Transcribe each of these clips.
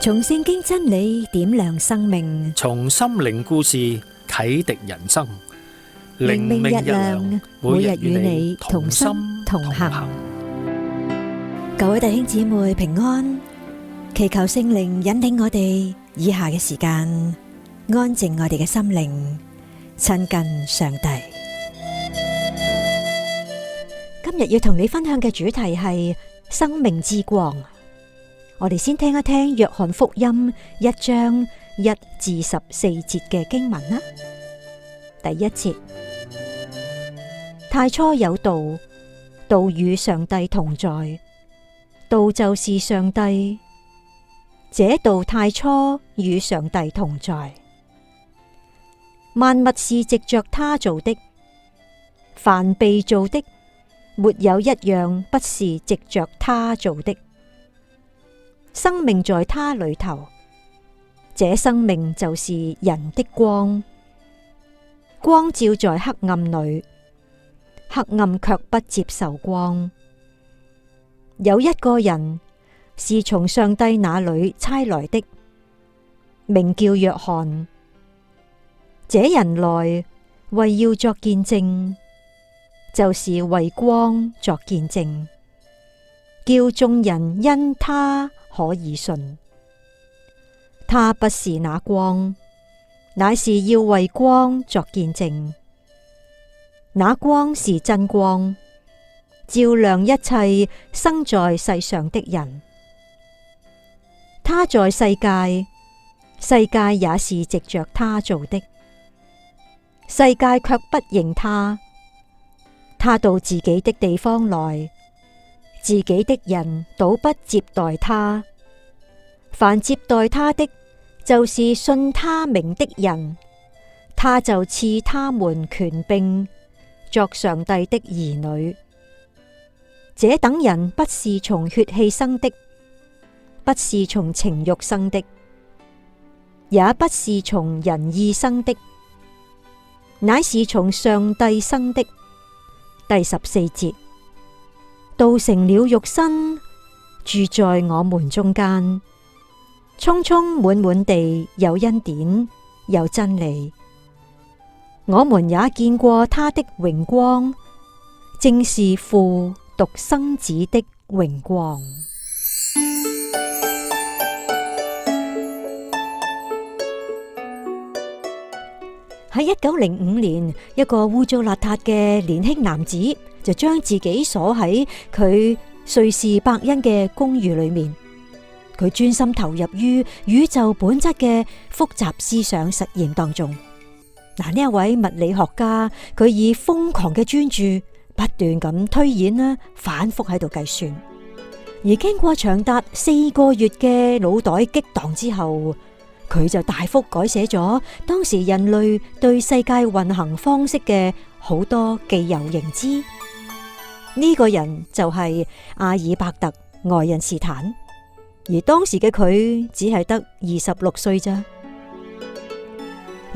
從聖經真理點亮生命，從心靈故事啟迪人生。靈命日亮，每日與你同心同行。各位弟兄姊妹平安，祈求聖靈引領我哋以下嘅時間，安靜我哋嘅心靈，親近上帝。今日要同你分享嘅主題係生命之光。我哋先聽一聽約翰福音1章1至14節嘅經文啦。第一節，太初有道，道與上帝同在，道就是上帝。這道太初與上帝同在，萬物是藉着他造的，凡被造的，沒有一樣不是藉着他造的。生命在他裏頭，這生命就是人的光。光照在黑暗裏，黑暗卻不接受光。有一個人是從上帝那裏差來的，名叫約翰。這人來為要作見證，就是為光作見證，叫眾人因他可以信。他不是那光，乃是要為光作見證。那光是真光，照亮一切生在世上的人。他在世界，世界也是藉着他造的，世界卻不認他。他到自己的地方來，自己的人倒不接待他。凡接待他的，就是信他名的人，他就賜他們權柄，作上帝的兒女。這等人不是從血氣生的，不是從情慾生的，也不是從人意生的，乃是從上帝生的。第14節，道成了肉身，住在我們中間，充充滿滿地有恩典，有真理。我們也見過他的榮光，正是父獨生子的榮光。喺1905年，一個污糟邋遢嘅年輕男子就將自己鎖喺佢瑞士伯恩嘅公寓裏面。佢專心投入於宇宙本質嘅複雜思想實驗當中。呢一位物理學家，佢以瘋狂嘅專注，不斷咁推演啦，反覆喺度計算。而經過長達4個月嘅腦袋激盪之後，佢就大幅改寫咗當時人類對世界運行方式嘅好多既有認知。呢個人就係阿爾伯特愛因斯坦，而當時嘅佢只係得26歲咋。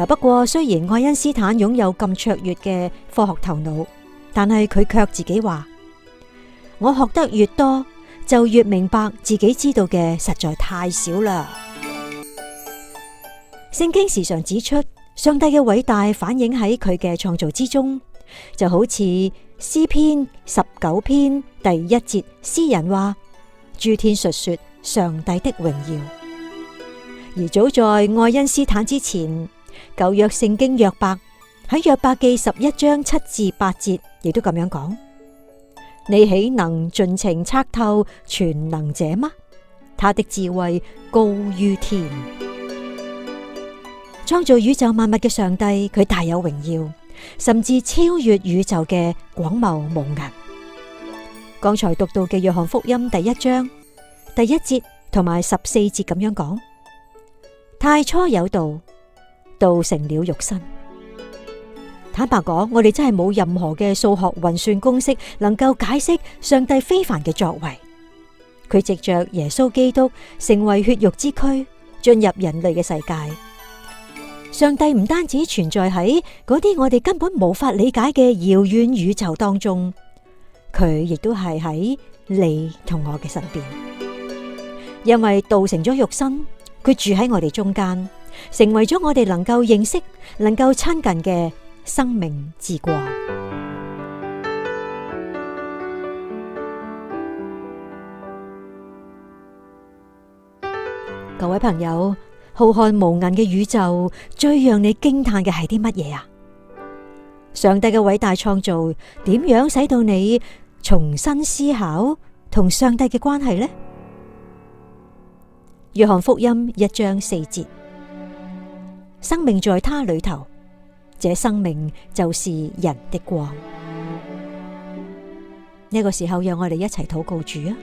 不過雖然愛因斯坦擁有咁卓越嘅科學頭腦，但係佢卻自己話：我學得越多，就越明白自己知道嘅實在太少啦。聖經時常指出，上帝嘅偉大反映喺佢嘅創造之中，就好似詩篇19篇第1節，詩人話：諸天述說上帝的榮耀。而早在愛因斯坦之前，舊約聖經約伯喺約伯記11章7至8節，亦都咁樣講：你豈能盡情測透全能者嗎？他的智慧高於天。創造宇宙萬物嘅上帝，佢大有榮耀，甚至超越宇宙嘅廣謬無垠。剛才讀到嘅約翰福音第1章第1節同埋14節咁樣講：太初有道，道成了肉身。坦白講，我哋真係冇任何嘅數學運算公式能夠解釋上帝非凡嘅作為。佢藉着耶穌基督成為血肉之軀，進入人類嘅世界。上帝唔單止存在喺嗰啲我哋根本無法理解嘅遙遠宇宙當中，佢亦都係喺你同我嘅身邊。因為道成咗肉身，佢住喺我哋中間，成為咗我哋能夠認識、能夠親近嘅生命之光。各位朋友，浩瀚無垠嘅宇宙，最讓你驚嘆嘅係啲乜嘢啊？上帝嘅偉大創造，點樣使到你重新思考同上帝嘅關係呢？約翰福音1章4節，生命在他裏頭，這生命就是人的光。呢個時候，讓我哋一齊禱告主啊！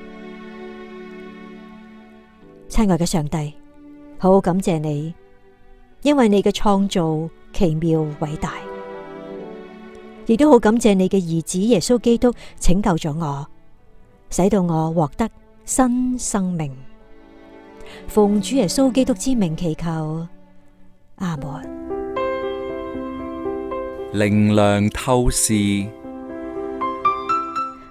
親愛嘅上帝，好感謝你，因為你嘅創造奇妙偉大，亦都好感謝你嘅兒子耶穌基督拯救咗我，使到我獲得新生命。奉主耶穌基督之名祈求，阿門。靈糧透視，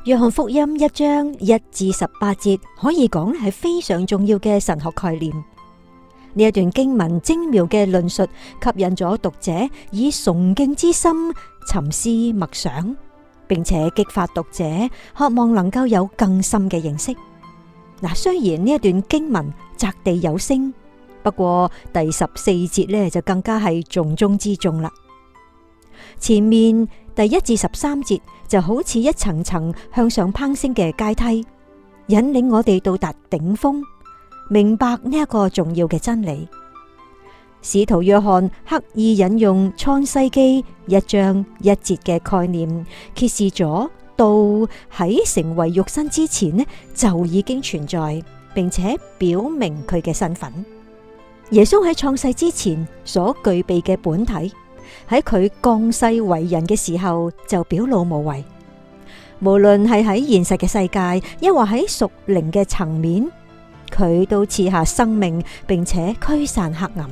約翰福音1章1至18節，可以講係非常重要嘅神學概念。呢一段經文精妙嘅論述，吸引咗讀者以崇敬之心沉思默想，並且激發讀者渴望能夠有更深嘅認識。嗱，雖然呢一段經文擲地有聲，不過第14節呢就更加係重中之重啦。前面第1至13節就好似一層層向上攀升嘅階梯，引領我哋到達頂峰，明白呢一個重要嘅真理。使徒約翰刻意引用創世記1章1節嘅概念，揭示咗道喺成為肉身之前呢就已經存在，並且表明佢嘅身份。耶穌喺創世之前所具備嘅本體，喺佢降世為人嘅時候就表露無遺。無論係喺現實嘅世界，抑或喺屬靈嘅層面，佢都賜下生命，並且驅散黑暗。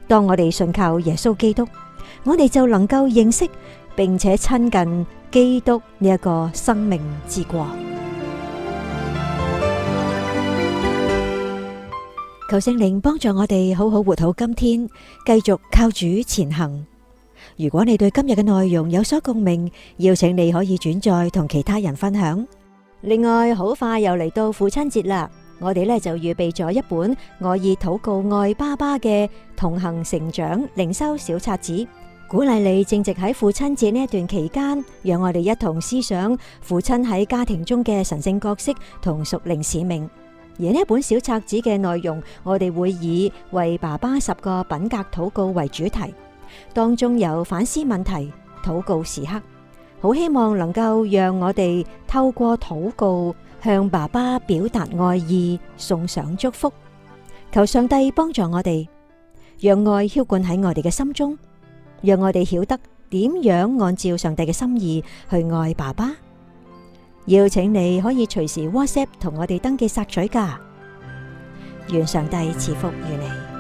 當我哋信靠耶穌基督，我哋就能夠認識並且親近基督呢一個生命之光。求聖靈幫助我哋好好活好今天，繼續靠主前行。如果你對今日嘅內容有所共鳴，邀請你可以轉載同其他人分享。另外，好快又嚟到父親節啦，我哋呢就預備咗一本我以禱告愛爸爸嘅同行成長靈修小冊子，鼓勵你正值喺父親節呢一段期間，讓我哋一同思想父親喺家庭中嘅神聖角色同屬靈使命。而呢本小冊子嘅內容，我哋會以為爸爸10個品格禱告為主題，當中有反思問題、禱告時刻，好希望能夠讓我哋透過禱告向爸爸表達愛意，送上祝福。求上帝幫助我哋，讓愛澆灌喺我哋嘅心中，讓我哋曉得點樣按照上帝嘅心意去愛爸爸。邀請你可以隨時 WhatsApp 同我哋登記索取㗎。願上帝賜福於你。